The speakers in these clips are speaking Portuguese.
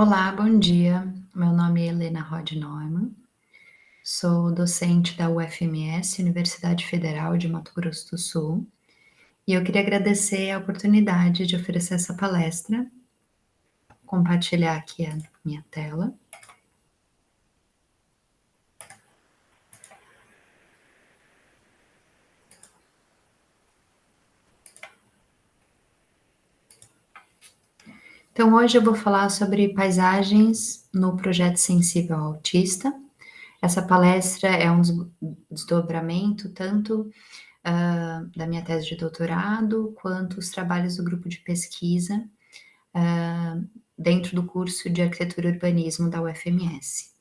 Olá, bom dia. Meu nome é Helena Rod Neumann, sou docente da UFMS, Universidade Federal de Mato Grosso do Sul, e eu queria agradecer a oportunidade de oferecer essa palestra, compartilhar aqui a minha tela. Então, hoje eu vou falar sobre paisagens no projeto Sensível ao Autista. Essa palestra é um desdobramento tanto da minha tese de doutorado, quanto os trabalhos do grupo de pesquisa dentro do curso de Arquitetura e Urbanismo da UFMS.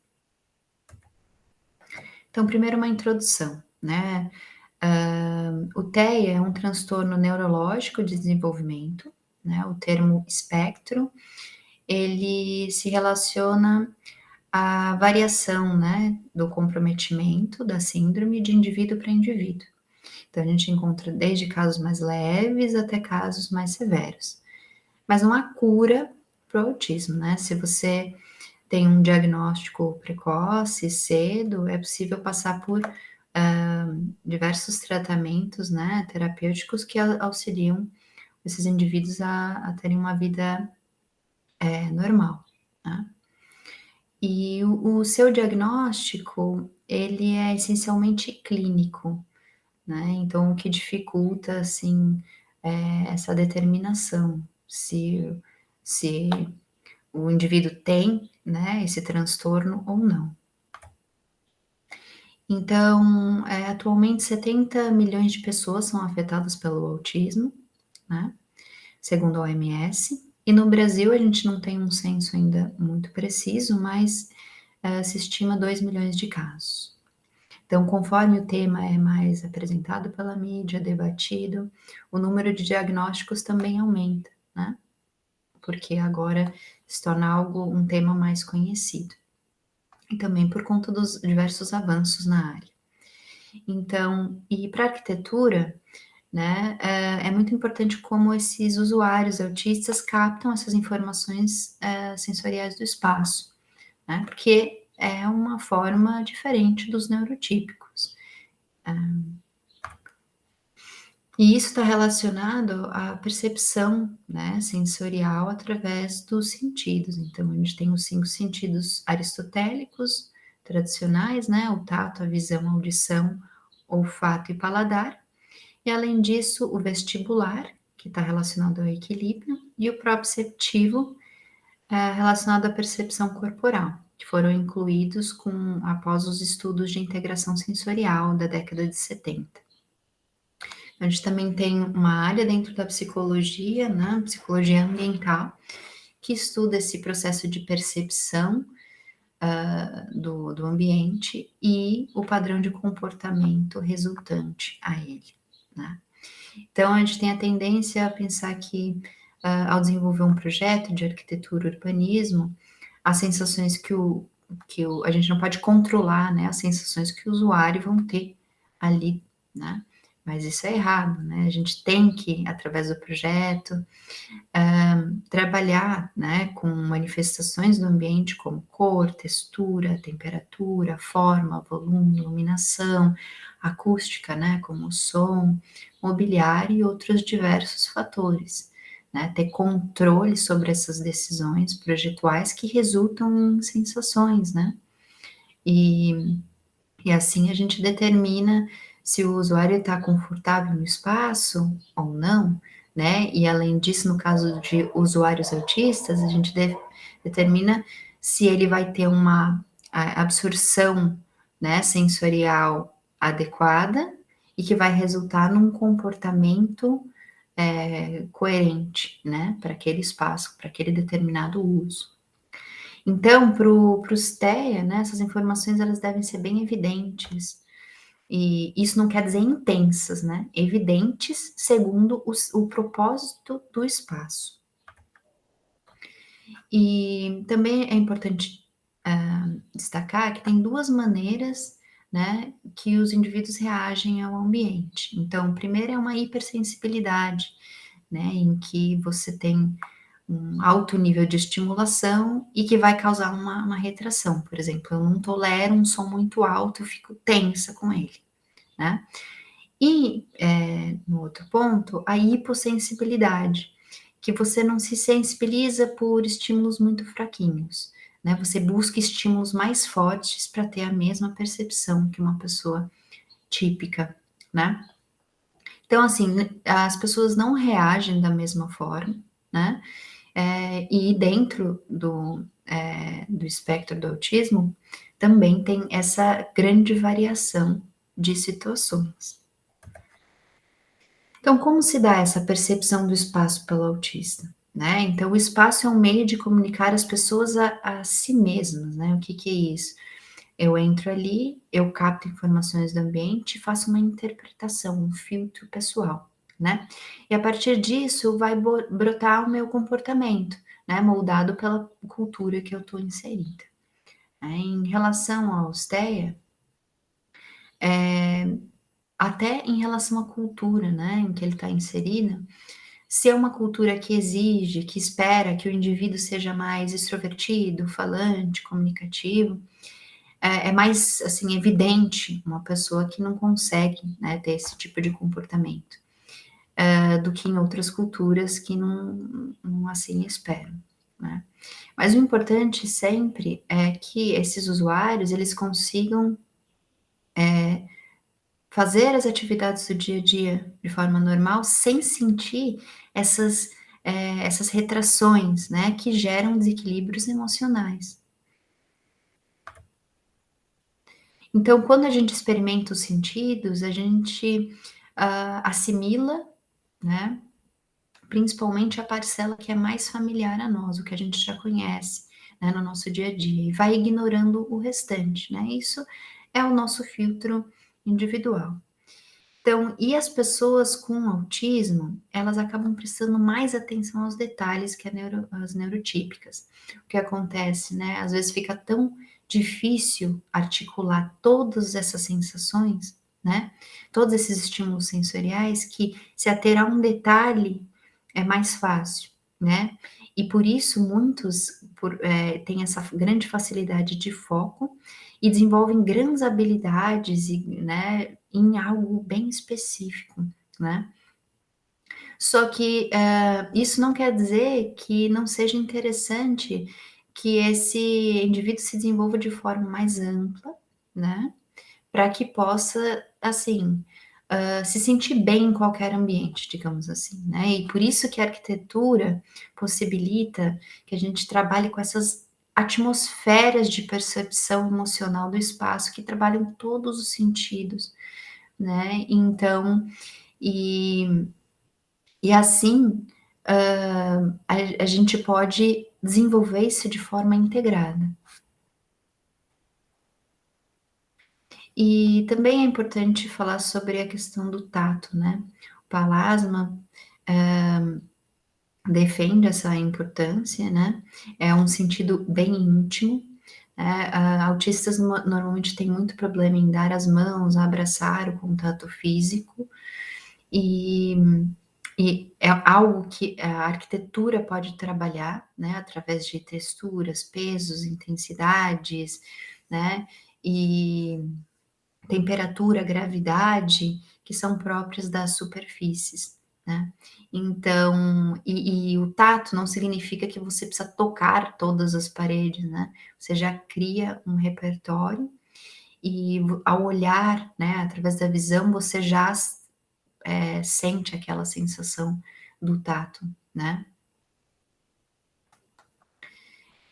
Então, primeiro uma introdução, né? O TEA é um transtorno neurológico de desenvolvimento, né? O termo espectro, ele se relaciona à variação, né, do comprometimento da síndrome de indivíduo para indivíduo. Então, a gente encontra desde casos mais leves até casos mais severos. Mas não há cura para o autismo, né? Se você tem um diagnóstico precoce, cedo, é possível passar por diversos tratamentos, né, terapêuticos que auxiliam esses indivíduos a terem uma vida normal, né? E o seu diagnóstico, ele é essencialmente clínico, né? Então, o que dificulta, assim, essa determinação, se o indivíduo tem, né, esse transtorno ou não. Então, atualmente 70 milhões de pessoas são afetadas pelo autismo, né, segundo a OMS, e no Brasil a gente não tem um censo ainda muito preciso, mas se estima 2 milhões de casos. Então, conforme o tema é mais apresentado pela mídia, debatido, o número de diagnósticos também aumenta, né, porque agora se torna um tema mais conhecido. E também por conta dos diversos avanços na área. Então, e para arquitetura, né, é muito importante como esses usuários autistas captam essas informações sensoriais do espaço, né, porque é uma forma diferente dos neurotípicos. E isso está relacionado à percepção, né, sensorial através dos sentidos. Então, a gente tem os 5 sentidos aristotélicos tradicionais, né, o tato, a visão, a audição, olfato e paladar. E além disso, o vestibular, que está relacionado ao equilíbrio, e o proprioceptivo, relacionado à percepção corporal, que foram incluídos após os estudos de integração sensorial da década de 70. A gente também tem uma área dentro da psicologia, né, psicologia ambiental, que estuda esse processo de percepção do ambiente e o padrão de comportamento resultante a ele, né. Então, a gente tem a tendência a pensar que, ao desenvolver um projeto de arquitetura e urbanismo, as sensações a gente não pode controlar, né, as sensações que o usuário vão ter ali, né, mas isso é errado, né, a gente tem que, através do projeto, trabalhar, né, com manifestações do ambiente como cor, textura, temperatura, forma, volume, iluminação, acústica, né, como o som, mobiliário e outros diversos fatores, né, ter controle sobre essas decisões projetuais que resultam em sensações, né, e, e assim a gente determina se o usuário está confortável no espaço ou não, né? E além disso, no caso de usuários autistas, a gente determina se ele vai ter uma absorção, né, sensorial adequada e que vai resultar num comportamento coerente, né, para aquele espaço, para aquele determinado uso. Então, para os TEA, né, essas informações elas devem ser bem evidentes, e isso não quer dizer intensas, né, evidentes segundo o propósito do espaço. E também é importante destacar que tem 2 maneiras, né, que os indivíduos reagem ao ambiente. Então, primeiro é uma hipersensibilidade, né, em que você tem um alto nível de estimulação e que vai causar uma retração. Por exemplo, eu não tolero um som muito alto, eu fico tensa com ele, né? E, no outro ponto, a hipossensibilidade, que você não se sensibiliza por estímulos muito fraquinhos, né, você busca estímulos mais fortes para ter a mesma percepção que uma pessoa típica, né. Então, assim, as pessoas não reagem da mesma forma, né, e dentro do espectro do autismo, também tem essa grande variação de situações. Então, como se dá essa percepção do espaço pelo autista? Né? Então, o espaço é um meio de comunicar as pessoas a si mesmas, né? O que, que é isso? Eu entro ali, eu capto informações do ambiente e faço uma interpretação, um filtro pessoal, né? E a partir disso vai brotar o meu comportamento, né? Moldado pela cultura que eu estou inserida. Né? Em relação à Austéia, até em relação à cultura, né, em que ele está inserido, se é uma cultura que exige, que espera que o indivíduo seja mais extrovertido, falante, comunicativo, é mais, assim, evidente uma pessoa que não consegue, né, ter esse tipo de comportamento, do que em outras culturas que não assim esperam, né. Mas o importante sempre é que esses usuários, eles consigam fazer as atividades do dia a dia de forma normal, sem sentir essas, essas retrações, né, que geram desequilíbrios emocionais. Então, quando a gente experimenta os sentidos, a gente, assimila, né, principalmente a parcela que é mais familiar a nós, o que a gente já conhece, né, no nosso dia a dia, e vai ignorando o restante, né. Isso é o nosso filtro individual. Então, e as pessoas com autismo, elas acabam prestando mais atenção aos detalhes que as neurotípicas. O que acontece, né? Às vezes fica tão difícil articular todas essas sensações, né? Todos esses estímulos sensoriais que se ater a um detalhe é mais fácil, né? E por isso muitos têm essa grande facilidade de foco e desenvolvem grandes habilidades e, né, em algo bem específico, né. Só que, isso não quer dizer que não seja interessante que esse indivíduo se desenvolva de forma mais ampla, né, para que possa, assim, se sentir bem em qualquer ambiente, digamos assim, né. E por isso que a arquitetura possibilita que a gente trabalhe com essas atmosferas de percepção emocional do espaço que trabalham todos os sentidos, né. Então, e e assim, a gente pode desenvolver isso de forma integrada. E também é importante falar sobre a questão do tato, né. O Palasma, defende essa importância, né, é um sentido bem íntimo, né, autistas normalmente têm muito problema em dar as mãos, abraçar, o contato físico, e e é algo que a arquitetura pode trabalhar, né, através de texturas, pesos, intensidades, né, e temperatura, gravidade, que são próprias das superfícies, né. Então o tato não significa que você precisa tocar todas as paredes, né, você já cria um repertório e ao olhar, né, através da visão, você já sente aquela sensação do tato, né.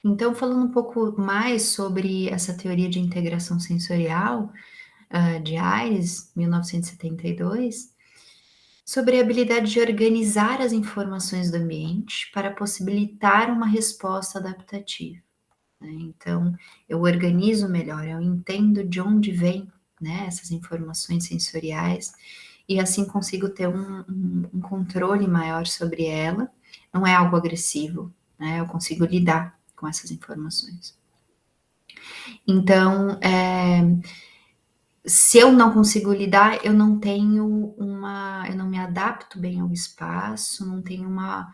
Então falando um pouco mais sobre essa teoria de integração sensorial, de Aires, 1972, sobre a habilidade de organizar as informações do ambiente para possibilitar uma resposta adaptativa, né. Então, eu organizo melhor, eu entendo de onde vêm, né, essas informações sensoriais e assim consigo ter um controle maior sobre ela. Não é algo agressivo, né, eu consigo lidar com essas informações. Então, Se eu não consigo lidar, eu não me adapto bem ao espaço, não tenho uma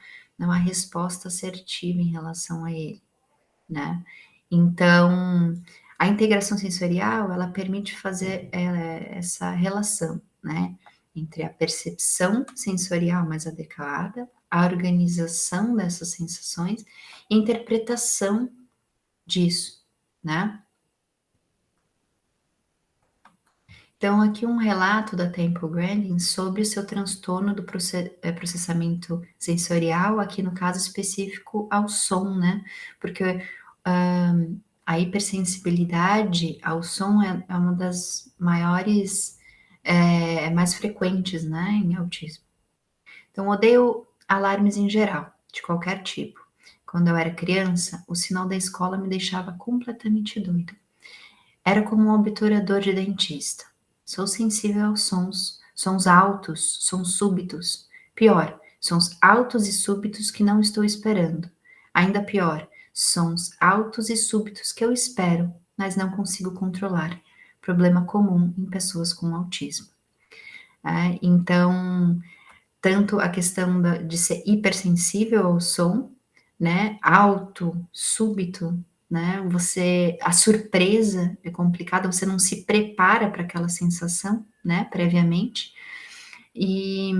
resposta assertiva em relação a ele, né. Então, a integração sensorial, ela permite fazer, essa relação, né, entre a percepção sensorial mais adequada, a organização dessas sensações e a interpretação disso, né. Então, aqui um relato da Temple Grandin sobre o seu transtorno do processamento sensorial, aqui no caso específico ao som, né? Porque a hipersensibilidade ao som é uma das maiores, mais frequentes, né, em autismo. Então, odeio alarmes em geral, de qualquer tipo. Quando eu era criança, o sinal da escola me deixava completamente doida. Era como um obturador de dentista. Sou sensível aos sons, sons altos, sons súbitos. Pior, sons altos e súbitos que não estou esperando. Ainda pior, sons altos e súbitos que eu espero, mas não consigo controlar. Problema comum em pessoas com autismo. Então, tanto a questão de ser hipersensível ao som, né, alto, súbito, né, a surpresa é complicada, você não se prepara para aquela sensação, né, previamente, e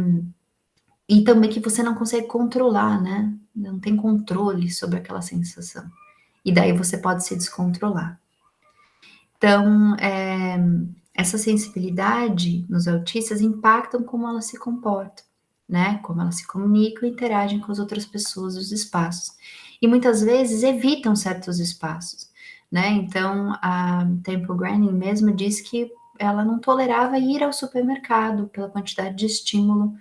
também que você não consegue controlar, né, não tem controle sobre aquela sensação, e daí você pode se descontrolar. Então, essa sensibilidade nos autistas impactam como elas se comportam, né, como elas se comunicam e interagem com as outras pessoas dos espaços. E muitas vezes evitam certos espaços, né, então a Temple Grandin mesmo diz que ela não tolerava ir ao supermercado pela quantidade de estímulo,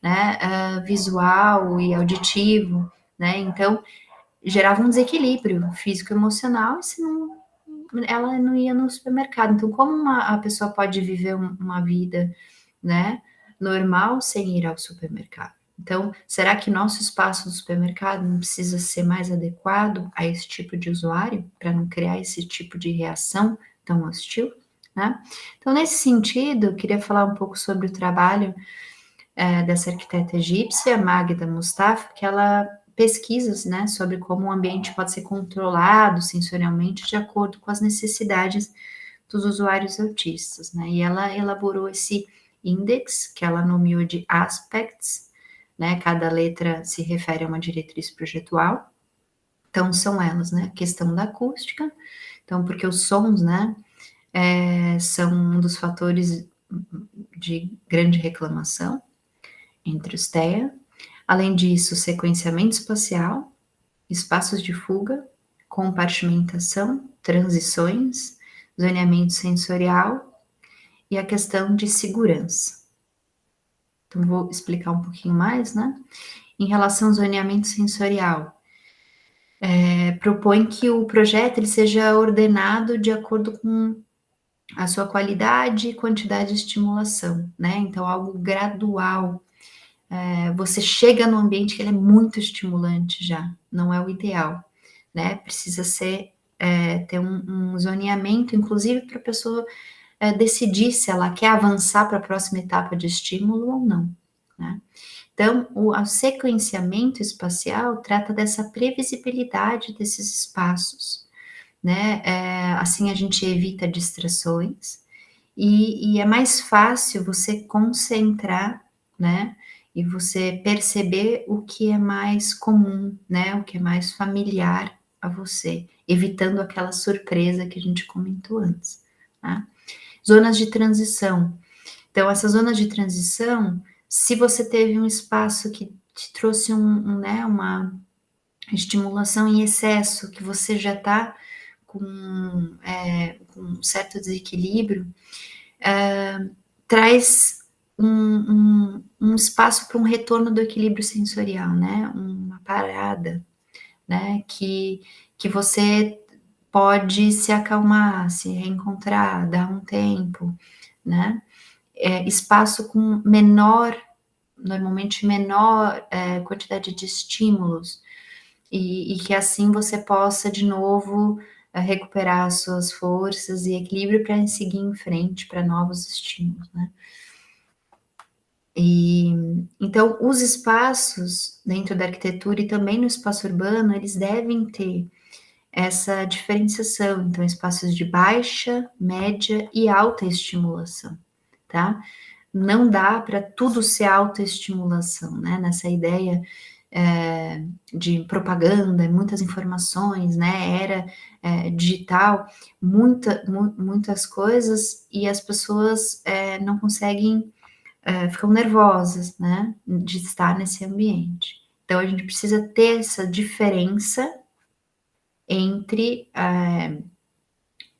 né, visual e auditivo, né, então gerava um desequilíbrio físico e emocional e se não ela não ia no supermercado. Então, como a pessoa pode viver uma vida, né, normal sem ir ao supermercado? Então, será que nosso espaço do supermercado não precisa ser mais adequado a esse tipo de usuário, para não criar esse tipo de reação tão hostil, né? Então, nesse sentido, eu queria falar um pouco sobre o trabalho dessa arquiteta egípcia, Magda Mustafa, que ela pesquisas, né, sobre como o ambiente pode ser controlado sensorialmente de acordo com as necessidades dos usuários autistas, né, e ela elaborou esse index, que ela nomeou de aspects, né, cada letra se refere a uma diretriz projetual, então são elas, né, a questão da acústica, então porque os sons, né, são um dos fatores de grande reclamação entre os TEA. Além disso, sequenciamento espacial, espaços de fuga, compartimentação, transições, zoneamento sensorial e a questão de segurança. Então, vou explicar um pouquinho mais, né? Em relação ao zoneamento sensorial, propõe que o projeto ele seja ordenado de acordo com a sua qualidade e quantidade de estimulação, né? Então, algo gradual. Você chega no ambiente que ele é muito estimulante já, não é o ideal, né? Precisa ser ter um zoneamento, inclusive para a pessoa decidir se ela quer avançar para a próxima etapa de estímulo ou não, né? Então, o sequenciamento espacial trata dessa previsibilidade desses espaços, né? Assim a gente evita distrações e é mais fácil você concentrar, né? E você perceber o que é mais comum, né? O que é mais familiar a você, evitando aquela surpresa que a gente comentou antes, tá? Zonas de transição. Então, essas zonas de transição, se você teve um espaço que te trouxe né, uma estimulação em excesso, que você já está com um certo desequilíbrio, traz um espaço para um retorno do equilíbrio sensorial, né? Uma parada, né? Que você pode se acalmar, se reencontrar, dar um tempo, né? Espaço com normalmente menor quantidade de estímulos, e que assim você possa de novo a recuperar as suas forças e equilíbrio para seguir em frente para novos estímulos, né. E, então, os espaços dentro da arquitetura e também no espaço urbano, eles devem ter essa diferenciação, então espaços de baixa, média e alta estimulação, tá? Não dá para tudo ser autoestimulação, né? Nessa ideia de propaganda, muitas informações, né? Era digital, muitas coisas e as pessoas não conseguem, ficam nervosas, né? De estar nesse ambiente. Então a gente precisa ter essa diferença entre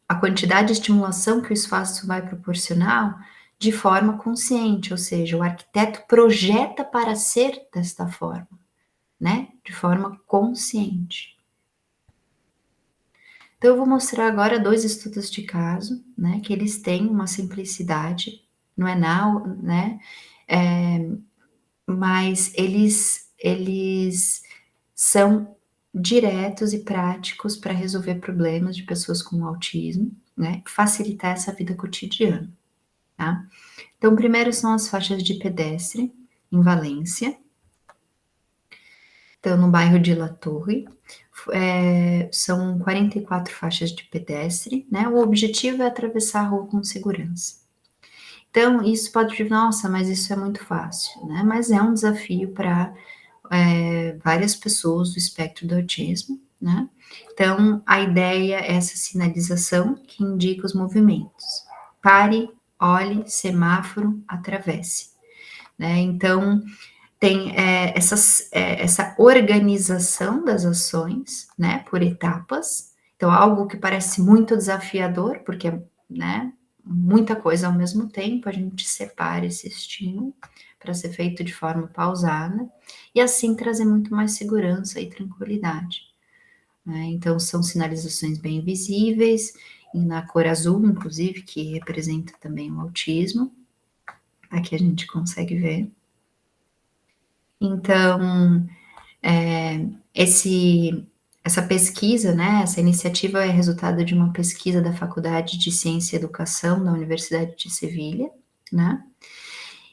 a quantidade de estimulação que o espaço vai proporcionar de forma consciente, ou seja, o arquiteto projeta para ser desta forma, né, de forma consciente. Então eu vou mostrar agora 2 estudos de caso, né, que eles têm uma simplicidade, não é nau né, eh, mas eles são diretos e práticos para resolver problemas de pessoas com autismo, né, facilitar essa vida cotidiana, tá. Então, primeiro são as faixas de pedestre, em Valência, então no bairro de La Torre, são 44 faixas de pedestre, né, o objetivo é atravessar a rua com segurança. Então, isso pode dizer: "Nossa, mas isso é muito fácil", né, mas é um desafio para várias pessoas do espectro do autismo, né. Então, a ideia é essa sinalização que indica os movimentos. Pare, olhe, semáforo, atravesse, né. Então, tem, essa organização das ações, né, por etapas. Então, algo que parece muito desafiador, porque, né, muita coisa ao mesmo tempo, a gente separa esse estímulo para ser feito de forma pausada, e assim trazer muito mais segurança e tranquilidade, né. Então são sinalizações bem visíveis, e na cor azul, inclusive, que representa também o autismo, aqui a gente consegue ver. Então, esse essa pesquisa, né, essa iniciativa é resultado de uma pesquisa da Faculdade de Ciência e Educação da Universidade de Sevilha, né,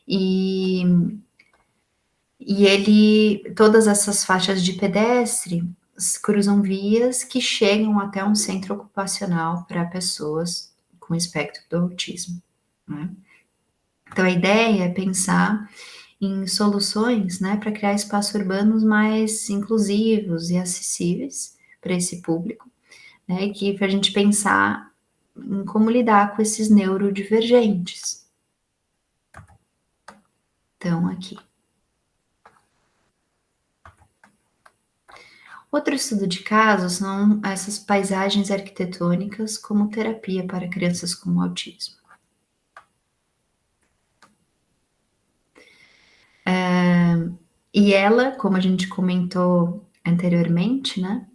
e todas essas faixas de pedestre cruzam vias que chegam até um centro ocupacional para pessoas com espectro do autismo, né. Então a ideia é pensar em soluções, né, para criar espaços urbanos mais inclusivos e acessíveis para esse público, né, e que para a gente pensar em como lidar com esses neurodivergentes. Então aqui. Outro estudo de caso são essas paisagens arquitetônicas como terapia para crianças com autismo. E ela, como a gente comentou anteriormente, né,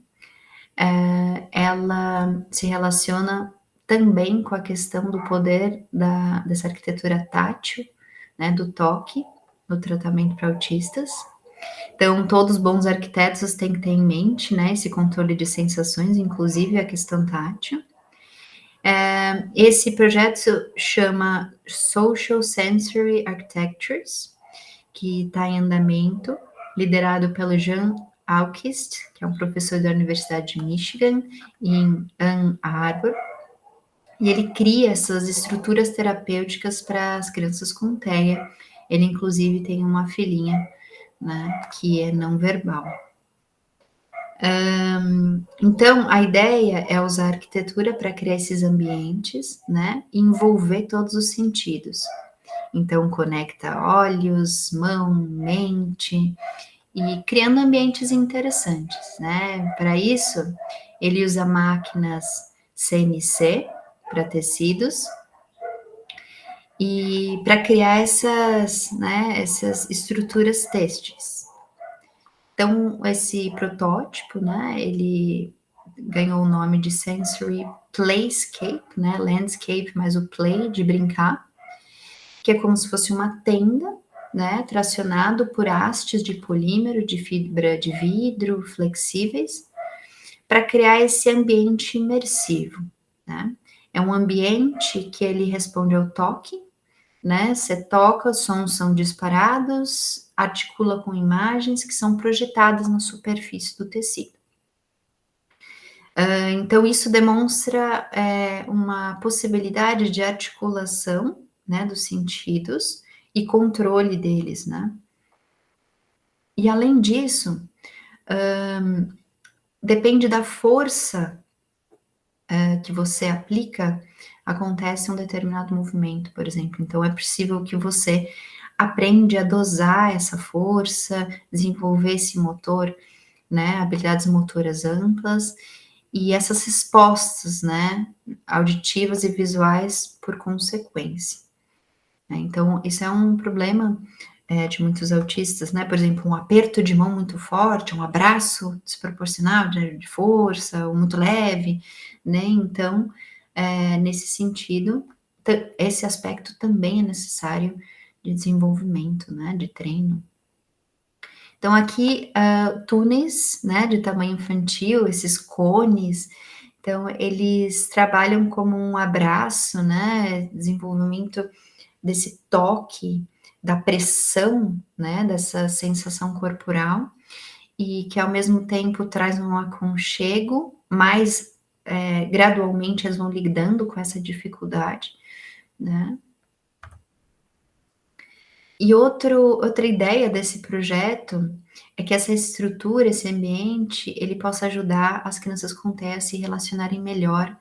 ela se relaciona também com a questão do poder dessa arquitetura tátil, né, do toque, no tratamento para autistas. Então, todos os bons arquitetos têm que ter em mente, né, esse controle de sensações, inclusive a questão tátil. Esse projeto chama Social Sensory Architectures, que está em andamento, liderado pelo Jean Aukist, que é um professor da Universidade de Michigan, em Ann Arbor, e ele cria essas estruturas terapêuticas para as crianças com TEA. Ele, inclusive, tem uma filhinha, né, que é não verbal. Então, a ideia é usar a arquitetura para criar esses ambientes, né, e envolver todos os sentidos. Então, conecta olhos, mão, mente, e criando ambientes interessantes, né. Para isso, ele usa máquinas CNC para tecidos e para criar essas estruturas têxteis. Então, esse protótipo, né, ele ganhou o nome de Sensory Playscape, né, landscape, mais o play, de brincar, que é como se fosse uma tenda, né, tracionado por hastes de polímero, de fibra de vidro, flexíveis, para criar esse ambiente imersivo, né. É um ambiente que ele responde ao toque, né, você toca, os sons são disparados, articula com imagens que são projetadas na superfície do tecido. Então isso demonstra, uma possibilidade de articulação, né, dos sentidos e controle deles, né. E além disso, depende da força, que você aplica, acontece um determinado movimento, por exemplo. Então é possível que você aprende a dosar essa força, desenvolver esse motor, né, habilidades motoras amplas e essas respostas, né, auditivas e visuais por consequência, né. Então isso é um problema, de muitos autistas, né, por exemplo, um aperto de mão muito forte, um abraço desproporcional de força ou muito leve, né, então, nesse sentido, esse aspecto também é necessário de desenvolvimento, né, de treino. Então aqui, túneis, né, de tamanho infantil, esses cones, então eles trabalham como um abraço, né, desenvolvimento desse toque, da pressão, né, dessa sensação corporal, e que ao mesmo tempo traz um aconchego, mas, gradualmente eles vão lidando com essa dificuldade, né. E outra ideia desse projeto é que essa estrutura, esse ambiente, ele possa ajudar as crianças com TEA a se relacionarem melhor,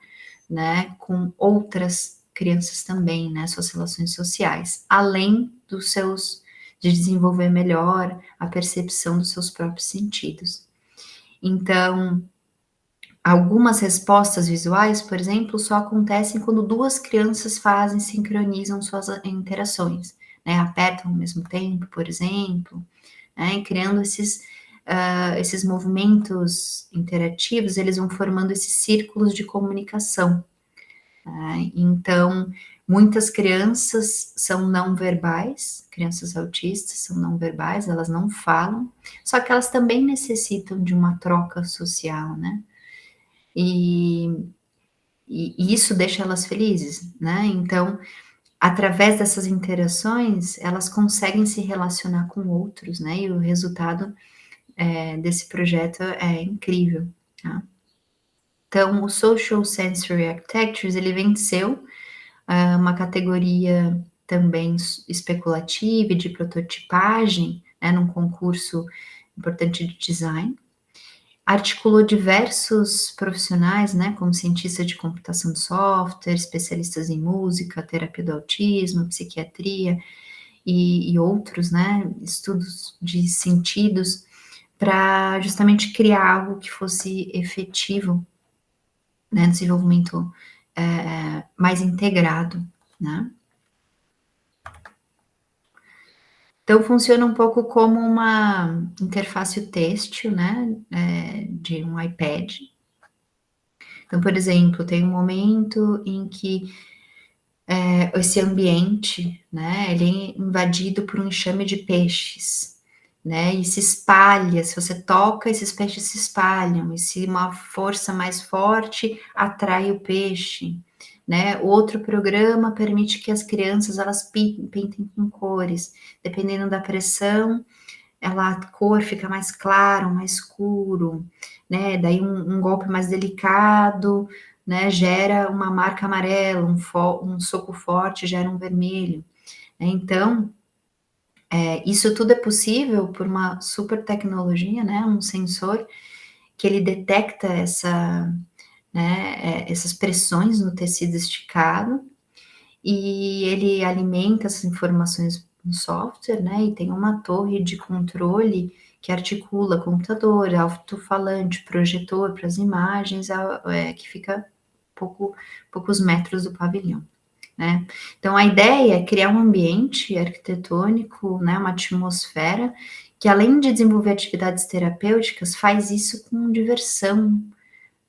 né, com outras crianças também, né, suas relações sociais, além dos seus de desenvolver melhor a percepção dos seus próprios sentidos. Então, algumas respostas visuais, por exemplo, só acontecem quando 2 crianças fazem sincronizam suas interações, né, apertam ao mesmo tempo, por exemplo, né, criando esses movimentos interativos, eles vão formando esses círculos de comunicação, né. Então, muitas crianças são não verbais, crianças autistas são não verbais, elas não falam, só que elas também necessitam de uma troca social, né. E e isso deixa elas felizes, né, então, através dessas interações, elas conseguem se relacionar com outros, né, e o resultado, desse projeto é incrível, tá. Então o Social Sensory Architectures, ele venceu, uma categoria também especulativa e de prototipagem, né, num concurso importante de design. Articulou diversos profissionais, né, como cientista de computação de software, especialistas em música, terapia do autismo, psiquiatria e outros, né, estudos de sentidos, para justamente criar algo que fosse efetivo, né, desenvolvimento, mais integrado, né. Então funciona um pouco como uma interface têxtil, né, de um iPad. Então, por exemplo, tem um momento em que, esse ambiente, né, ele é invadido por um enxame de peixes, né, e se espalha, se você toca, esses peixes se espalham, e se uma força mais forte atrai o peixe, né. Outro programa permite que as crianças elas pintem com cores, dependendo da pressão, a cor fica mais clara ou mais escuro, né, daí um golpe mais delicado, né, gera uma marca amarela, um soco forte gera um vermelho, né, então, isso tudo é possível por uma super tecnologia, né, um sensor que ele detecta essas pressões no tecido esticado, e ele alimenta essas informações no software, né, e tem uma torre de controle que articula computador, alto-falante, projetor para as imagens, que fica poucos metros do pavilhão, né. Então a ideia é criar um ambiente arquitetônico, né, uma atmosfera que além de desenvolver atividades terapêuticas, faz isso com diversão,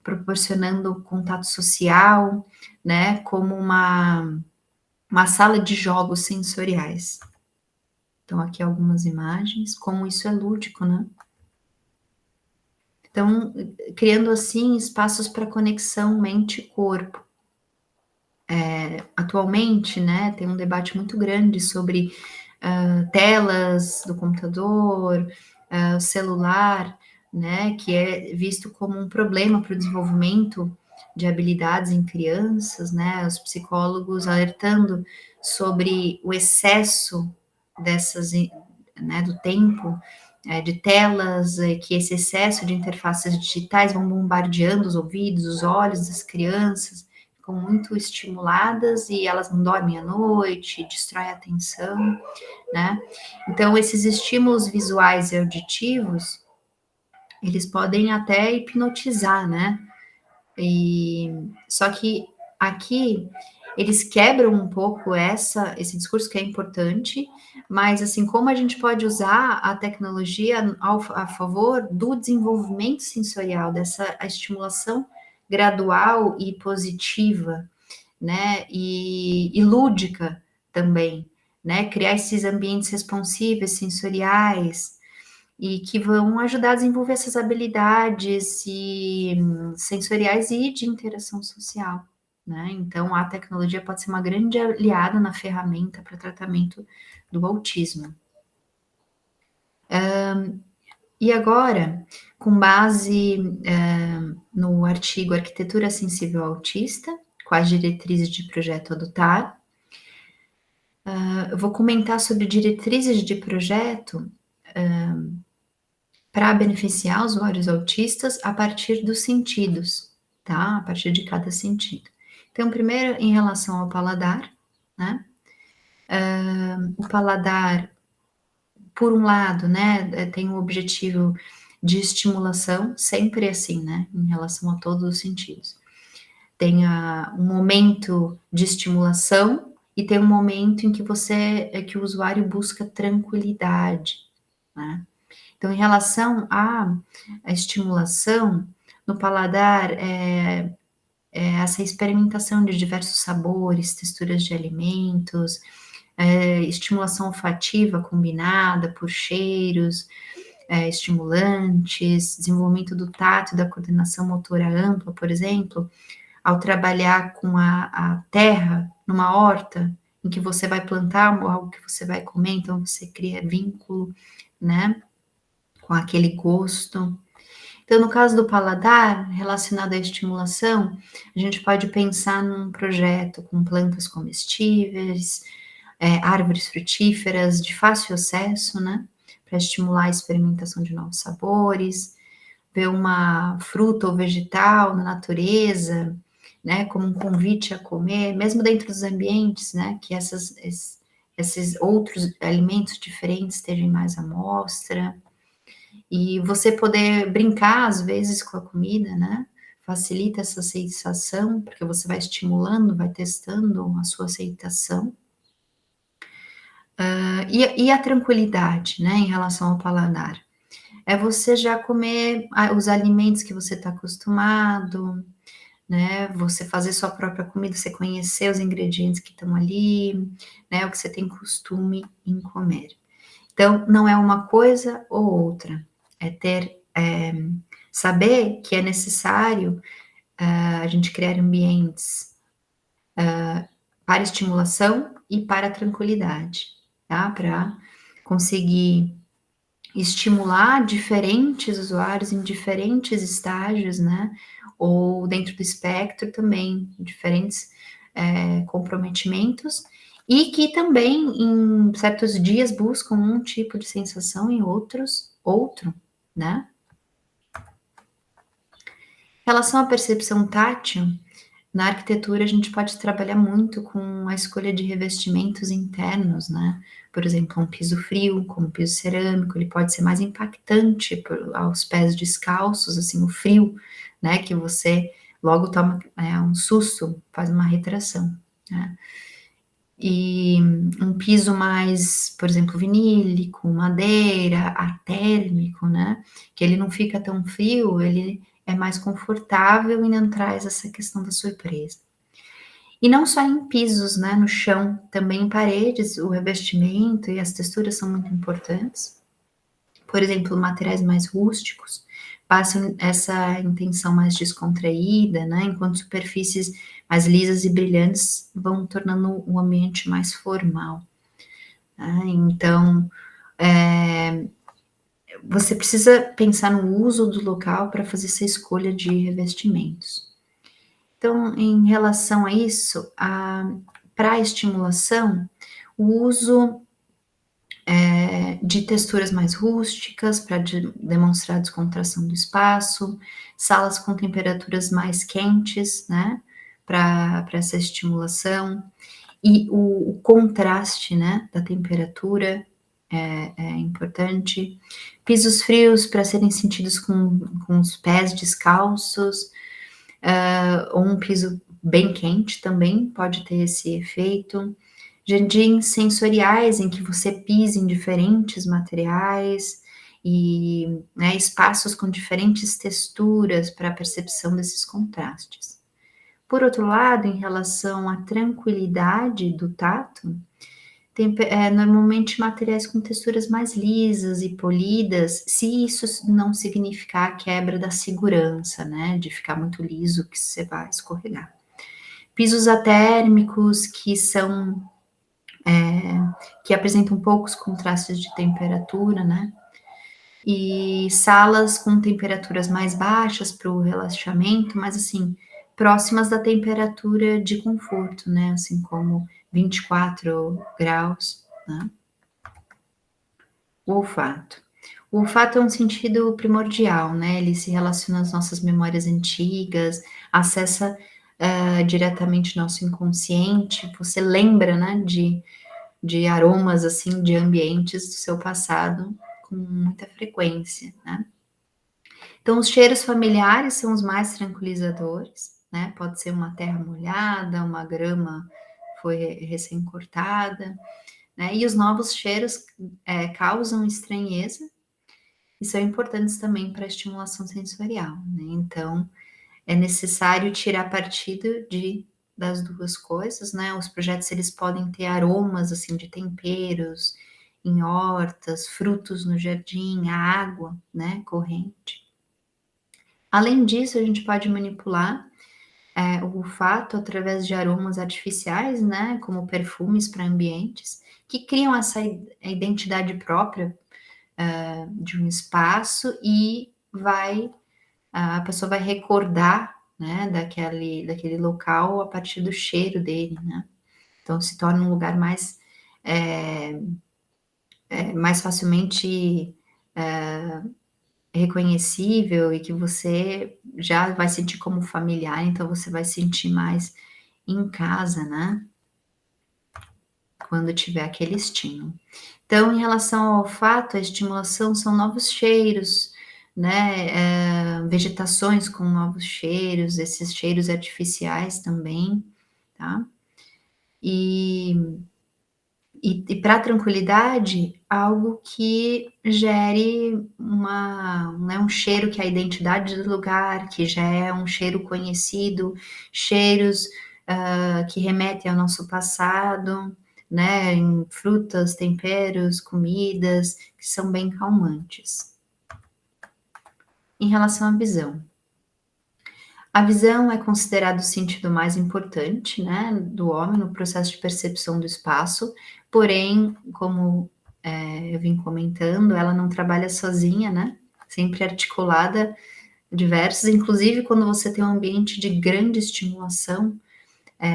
proporcionando contato social, né, como uma sala de jogos sensoriais. Então aqui algumas imagens, como isso é lúdico, né. Então, criando assim espaços para conexão mente e corpo. Atualmente, né, tem um debate muito grande sobre telas do computador, o celular, né, que é visto como um problema para o desenvolvimento de habilidades em crianças, né, os psicólogos alertando sobre o excesso dessas, né, do tempo de telas, que esse excesso de interfaces digitais vão bombardeando os ouvidos, os olhos das crianças, ficam muito estimuladas e elas não dormem à noite, destrói a atenção, né? Então, esses estímulos visuais e auditivos, eles podem até hipnotizar, né? E só que aqui eles quebram um pouco esse discurso que é importante, mas assim, como a gente pode usar a tecnologia a favor do desenvolvimento sensorial, dessa estimulação gradual e positiva, né? E lúdica também, né? Criar esses ambientes responsivos, sensoriais, e que vão ajudar a desenvolver essas habilidades sensoriais e de interação social, né? Então, a tecnologia pode ser uma grande aliada na ferramenta para tratamento do autismo. E agora, com base no artigo Arquitetura Sensível Autista, quais diretrizes de projeto adotar, eu vou comentar sobre diretrizes de projeto para beneficiar usuários autistas a partir dos sentidos, tá? A partir de cada sentido. Então, primeiro, em relação ao paladar, né? O paladar, por um lado, né, tem o objetivo de estimulação, sempre assim, né, em relação a todos os sentidos. Tem um momento de estimulação e tem um momento em que que o usuário busca tranquilidade, né? Então, em relação à estimulação, no paladar, essa experimentação de diversos sabores, texturas de alimentos, estimulação olfativa combinada por cheiros, estimulantes, desenvolvimento do tato e da coordenação motora ampla, por exemplo, ao trabalhar com a terra numa horta, em que você vai plantar algo que você vai comer, então você cria vínculo, né, com aquele gosto. Então, no caso do paladar, relacionado à estimulação, a gente pode pensar num projeto com plantas comestíveis, árvores frutíferas de fácil acesso, né, para estimular a experimentação de novos sabores, ver uma fruta ou vegetal na natureza, né, como um convite a comer, mesmo dentro dos ambientes, né, que esses outros alimentos diferentes estejam mais à mostra. E você poder brincar, às vezes, com a comida, né? Facilita essa sensação, porque você vai estimulando, vai testando a sua aceitação. E a tranquilidade, né, em relação ao paladar? É você já comer os alimentos que você está acostumado, né? Você fazer sua própria comida, você conhecer os ingredientes que estão ali, né? O que você tem costume em comer. Então, não é uma coisa ou outra, saber que é necessário a gente criar ambientes para estimulação e para tranquilidade, tá? Para conseguir estimular diferentes usuários em diferentes estágios, né? Ou dentro do espectro também, diferentes comprometimentos, e que também em certos dias buscam um tipo de sensação, em outros, outro, né? Em relação à percepção tátil, na arquitetura a gente pode trabalhar muito com a escolha de revestimentos internos, né? Por exemplo, um piso frio, como piso cerâmico, ele pode ser mais impactante aos pés descalços, assim, o frio, né? Que você logo toma um susto, faz uma retração, né? E um piso mais, por exemplo, vinílico, madeira, atérmico, né? Que ele não fica tão frio, ele é mais confortável e não traz essa questão da surpresa. E não só em pisos, né? No chão, também em paredes, o revestimento e as texturas são muito importantes. Por exemplo, materiais mais rústicos passam essa intenção mais descontraída, né, enquanto superfícies mais lisas e brilhantes vão tornando o ambiente mais formal, né. Então, eh, você precisa pensar no uso do local para fazer essa escolha de revestimentos. Então, em relação a isso, para a estimulação, o uso de texturas mais rústicas para demonstrar a descontração do espaço, salas com temperaturas mais quentes, né, para essa estimulação, e o contraste, né, da temperatura é importante. Pisos frios para serem sentidos com os pés descalços, ou um piso bem quente também pode ter esse efeito. Jardins sensoriais em que você pisa em diferentes materiais e, né, espaços com diferentes texturas para a percepção desses contrastes. Por outro lado, em relação à tranquilidade do tato, normalmente materiais com texturas mais lisas e polidas, se isso não significar a quebra da segurança, né, de ficar muito liso que você vai escorregar. Pisos atérmicos que apresentam poucos contrastes de temperatura, né? E salas com temperaturas mais baixas para o relaxamento, mas assim, próximas da temperatura de conforto, né? Assim como 24 graus, né? O olfato. O olfato é um sentido primordial, né? Ele se relaciona às nossas memórias antigas, acessa diretamente nosso inconsciente. Você lembra, né, de aromas, assim, de ambientes do seu passado com muita frequência, né? Então, os cheiros familiares são os mais tranquilizadores, né? Pode ser uma terra molhada, uma grama foi recém-cortada, né? E os novos cheiros causam estranheza e são importantes também para a estimulação sensorial, né? Então, é necessário tirar partido das duas coisas, né? Os projetos eles podem ter aromas assim de temperos em hortas, frutos no jardim, a água, né, corrente. Além disso, a gente pode manipular o olfato através de aromas artificiais, né, como perfumes para ambientes, que criam essa identidade própria de um espaço e a pessoa vai recordar, né, daquele local a partir do cheiro dele, né? Então se torna um lugar é, mais facilmente reconhecível e que você já vai sentir como familiar, então você vai sentir mais em casa, né? Quando tiver aquele estímulo. Então, em relação ao olfato, a estimulação são novos cheiros, né, vegetações com novos cheiros, esses cheiros artificiais também, tá. E para tranquilidade, algo que gere né, um cheiro que é a identidade do lugar, que já é um cheiro conhecido, cheiros, que remetem ao nosso passado, né, em frutas, temperos, comidas, que são bem calmantes. Em relação à visão. A visão é considerado o sentido mais importante, né, do homem no processo de percepção do espaço, porém, como, eu vim comentando, ela não trabalha sozinha, né, sempre articulada, diversos, inclusive quando você tem um ambiente de grande estimulação,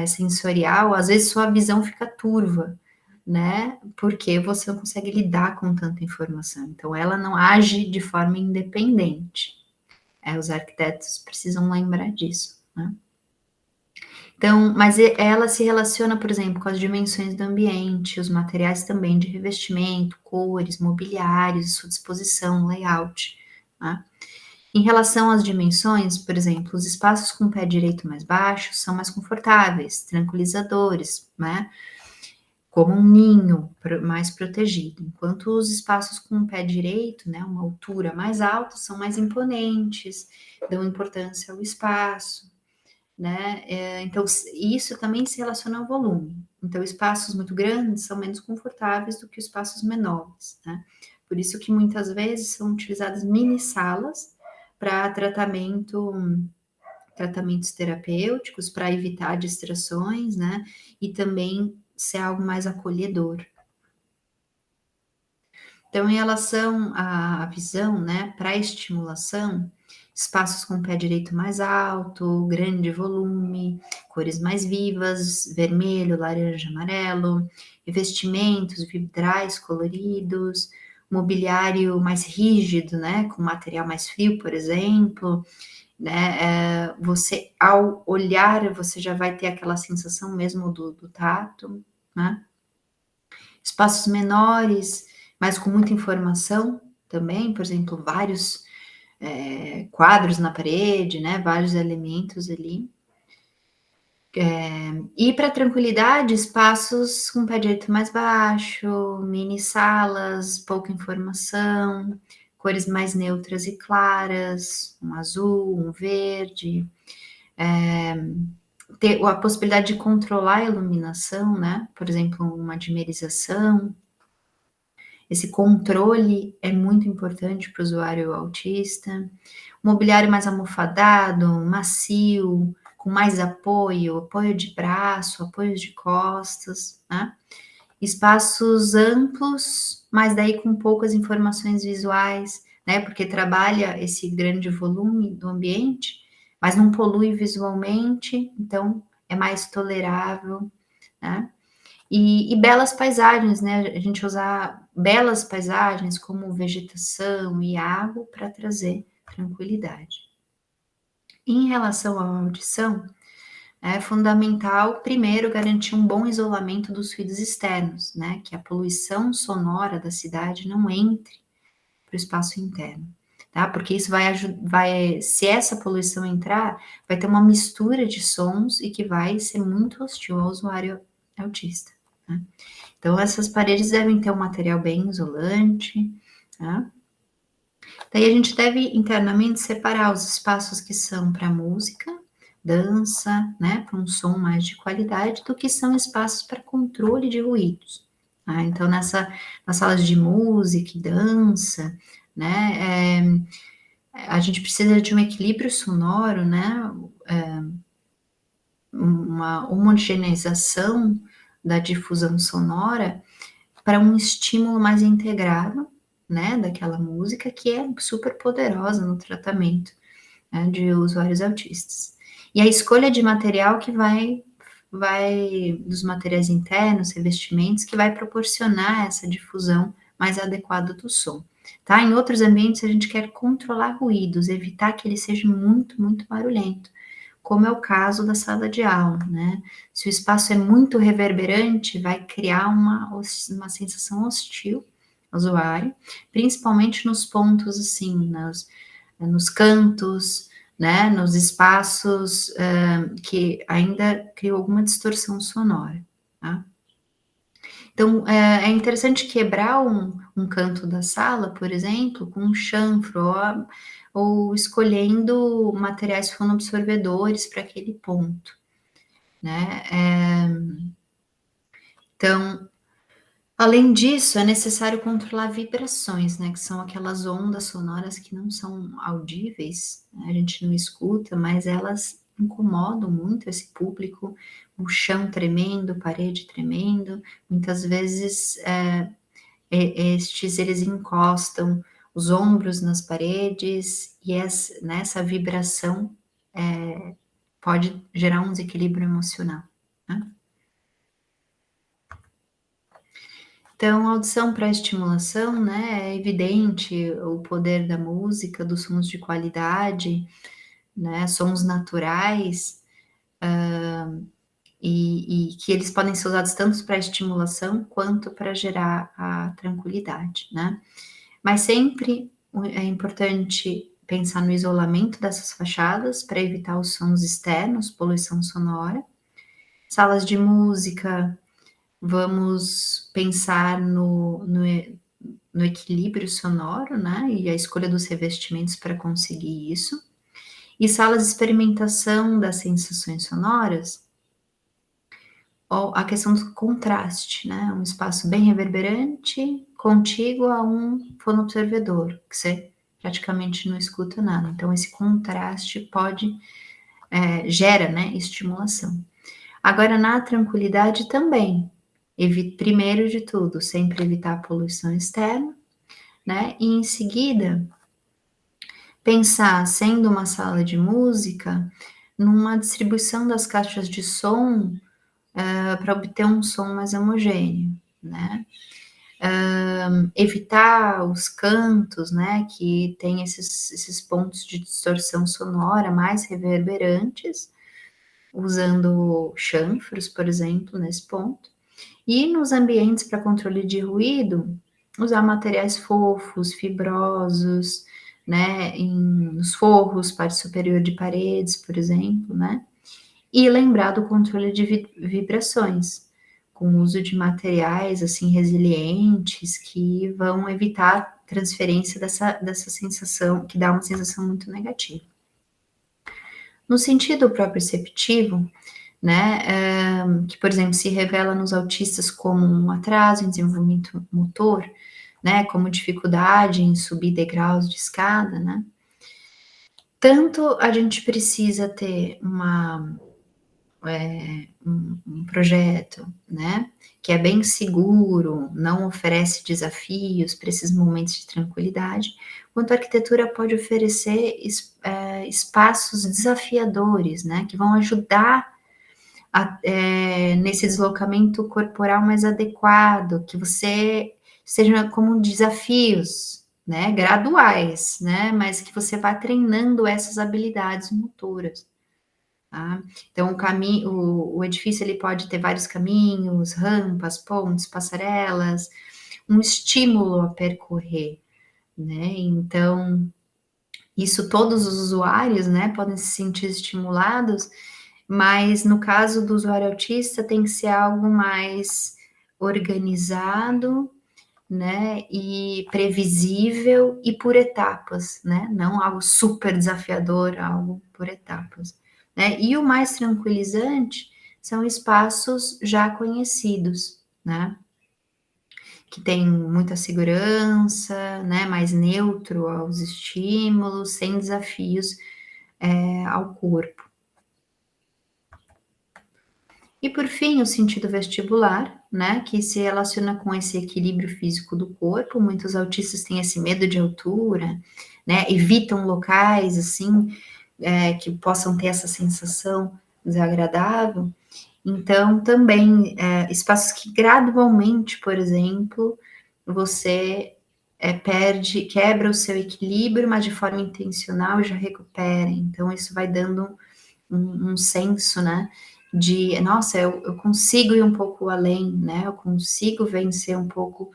sensorial, às vezes sua visão fica turva, né, porque você não consegue lidar com tanta informação, então ela não age de forma independente. Os arquitetos precisam lembrar disso, né. Então, mas ela se relaciona, por exemplo, com as dimensões do ambiente, os materiais também de revestimento, cores, mobiliários, sua disposição, layout, né. Em relação às dimensões, por exemplo, os espaços com pé direito mais baixo são mais confortáveis, tranquilizadores, né, como um ninho mais protegido, enquanto os espaços com pé direito, né, uma altura mais alta, são mais imponentes, dão importância ao espaço, né? Então, isso também se relaciona ao volume. Então, espaços muito grandes são menos confortáveis do que espaços menores, né? Por isso que muitas vezes são utilizadas mini salas para tratamentos terapêuticos, para evitar distrações, né, e também ser algo mais acolhedor. Então, em relação à visão, né, para estimulação, espaços com pé direito mais alto, grande volume, cores mais vivas, vermelho, laranja, amarelo, revestimentos vitrais coloridos, mobiliário mais rígido, né, com material mais frio, por exemplo, né, você ao olhar, você já vai ter aquela sensação mesmo do tato, né. Espaços menores, mas com muita informação também, por exemplo, vários, quadros na parede, né, vários elementos ali. E para tranquilidade, espaços com pé direito mais baixo, mini salas, pouca informação, cores mais neutras e claras, um azul, um verde, ter a possibilidade de controlar a iluminação, né, por exemplo, uma dimerização. Esse controle é muito importante para o usuário autista. Mobiliário mais almofadado, macio, com mais apoio, apoio de braço, apoios de costas, né. Espaços amplos, mas daí com poucas informações visuais, né, porque trabalha esse grande volume do ambiente, mas não polui visualmente, então é mais tolerável, né. E belas paisagens, né, a gente usar belas paisagens como vegetação e água para trazer tranquilidade. Em relação à audição, é fundamental primeiro garantir um bom isolamento dos ruídos externos, né, que a poluição sonora da cidade não entre para o espaço interno, tá, porque isso vai se essa poluição entrar, vai ter uma mistura de sons e que vai ser muito hostil ao usuário autista, né. Então essas paredes devem ter um material bem isolante, tá. Daí a gente deve internamente separar os espaços que são para música, dança, né, para um som mais de qualidade, do que são espaços para controle de ruídos, tá. Então nas salas de música e dança, né, a gente precisa de um equilíbrio sonoro, né, uma homogeneização da difusão sonora para um estímulo mais integrado, né, daquela música que é super poderosa no tratamento, né, de usuários autistas. E a escolha de material que vai dos materiais internos, revestimentos, que vai proporcionar essa difusão mais adequada do som, tá. Em outros ambientes, a gente quer controlar ruídos, evitar que ele seja muito, muito barulhento, como é o caso da sala de aula, né. Se o espaço é muito reverberante, vai criar uma sensação hostil ao usuário, principalmente nos pontos, assim, nos cantos, né, nos espaços, que ainda criam alguma distorção sonora, tá. Então, é interessante quebrar um canto da sala, por exemplo, com um chanfro ou escolhendo materiais fonoabsorvedores para aquele ponto, né. Então, além disso, é necessário controlar vibrações, né, que são aquelas ondas sonoras que não são audíveis, né, a gente não escuta, mas elas incomodam muito esse público, o chão tremendo, parede tremendo, muitas vezes, estes eles encostam os ombros nas paredes e essa vibração, pode gerar um desequilíbrio emocional, né. Então, audição para estimulação, né, é evidente o poder da música, dos sons de qualidade, né, sons naturais, e que eles podem ser usados tanto para estimulação quanto para gerar a tranquilidade, né. Mas sempre é importante pensar no isolamento dessas fachadas para evitar os sons externos, poluição sonora. Salas de música, vamos pensar no equilíbrio sonoro, né, e a escolha dos revestimentos para conseguir isso. E salas de experimentação das sensações sonoras, ou a questão do contraste, né, um espaço bem reverberante, contíguo a um fonoobservador, que você praticamente não escuta nada. Então, esse contraste pode, gera, né, estimulação. Agora, na tranquilidade também, primeiro de tudo, sempre evitar a poluição externa, né, e em seguida, pensar, sendo uma sala de música, numa distribuição das caixas de som, para obter um som mais homogêneo, né. Evitar os cantos, né, que tem esses pontos de distorção sonora mais reverberantes, usando chanfros, por exemplo, nesse ponto. E nos ambientes para controle de ruído, usar materiais fofos, fibrosos, né, nos forros, parte superior de paredes, por exemplo, né. E lembrar do controle de vibrações, com o uso de materiais, assim, resilientes, que vão evitar a transferência dessa sensação, que dá uma sensação muito negativa. No sentido proprioceptivo, né, que, por exemplo, se revela nos autistas como um atraso em desenvolvimento motor, né, como dificuldade em subir degraus de escada, né, tanto a gente precisa ter um projeto, né, que é bem seguro, não oferece desafios para esses momentos de tranquilidade, quanto a arquitetura pode oferecer espaços desafiadores, né, que vão ajudar nesse deslocamento corporal mais adequado, que você seja como desafios, né, graduais, né, mas que você vá treinando essas habilidades motoras. Tá? Então o edifício ele pode ter vários caminhos, rampas, pontes, passarelas, um estímulo a percorrer, né? Então, isso todos os usuários, né, podem se sentir estimulados, mas no caso do usuário autista tem que ser algo mais organizado, né, e previsível e por etapas, né, não algo super desafiador, algo por etapas, né. E o mais tranquilizante são espaços já conhecidos, né, que tem muita segurança, né, mais neutro aos estímulos, sem desafios, ao corpo. E por fim, o sentido vestibular, né, que se relaciona com esse equilíbrio físico do corpo. Muitos autistas têm esse medo de altura, né, evitam locais assim, que possam ter essa sensação desagradável. Então, também, espaços que gradualmente, por exemplo, você quebra o seu equilíbrio, mas de forma intencional já recupera. Então, isso vai dando um senso, né, de nossa, eu consigo ir um pouco além, né, eu consigo vencer um pouco,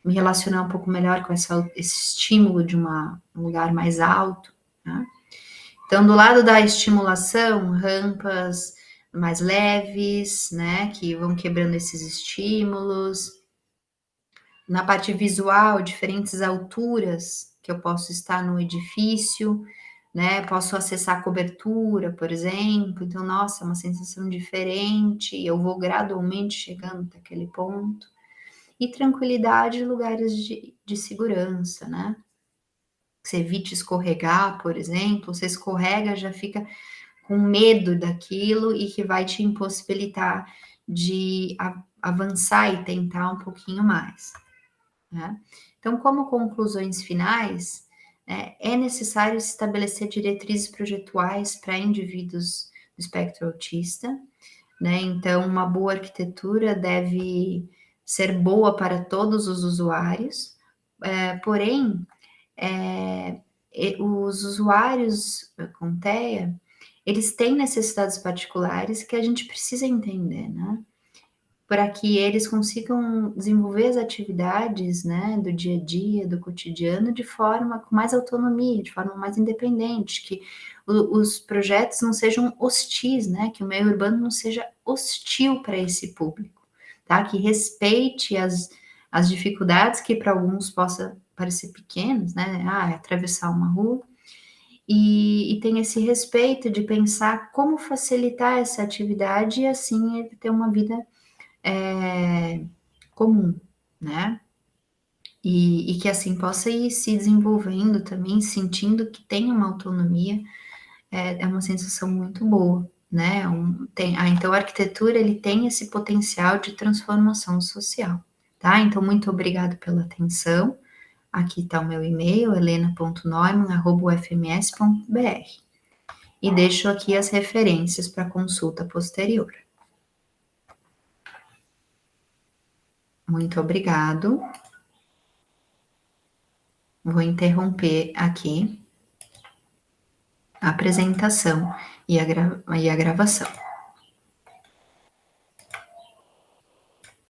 me relacionar um pouco melhor com esse estímulo de um lugar mais alto, né. Então, do lado da estimulação, rampas mais leves, né, que vão quebrando esses estímulos. Na parte visual, diferentes alturas que eu posso estar no edifício, né, posso acessar a cobertura, por exemplo, então, nossa, é uma sensação diferente, eu vou gradualmente chegando até aquele ponto. E tranquilidade, lugares de segurança, né, que você evite escorregar, por exemplo, você escorrega, já fica com medo daquilo e que vai te impossibilitar de avançar e tentar um pouquinho mais, né. Então, como conclusões finais, é necessário estabelecer diretrizes projetuais para indivíduos do espectro autista, né, então uma boa arquitetura deve ser boa para todos os usuários, porém, os usuários com TEA, eles têm necessidades particulares que a gente precisa entender, né, para que eles consigam desenvolver as atividades, né, do dia a dia, do cotidiano, de forma com mais autonomia, de forma mais independente, que os projetos não sejam hostis, né, que o meio urbano não seja hostil para esse público, tá, que respeite as dificuldades que para alguns possa parecer pequenas, né, atravessar uma rua, e tem esse respeito de pensar como facilitar essa atividade e assim ele ter uma vida comum, né? e que assim possa ir se desenvolvendo também, sentindo que tem uma autonomia, é uma sensação muito boa, né? Então a arquitetura ele tem esse potencial de transformação social, tá? Então muito obrigado pela atenção. Aqui está o meu e-mail, helena.neumann@ufms.br, e deixo aqui as referências para consulta posterior. Muito obrigado. Vou interromper aqui a apresentação e a gravação.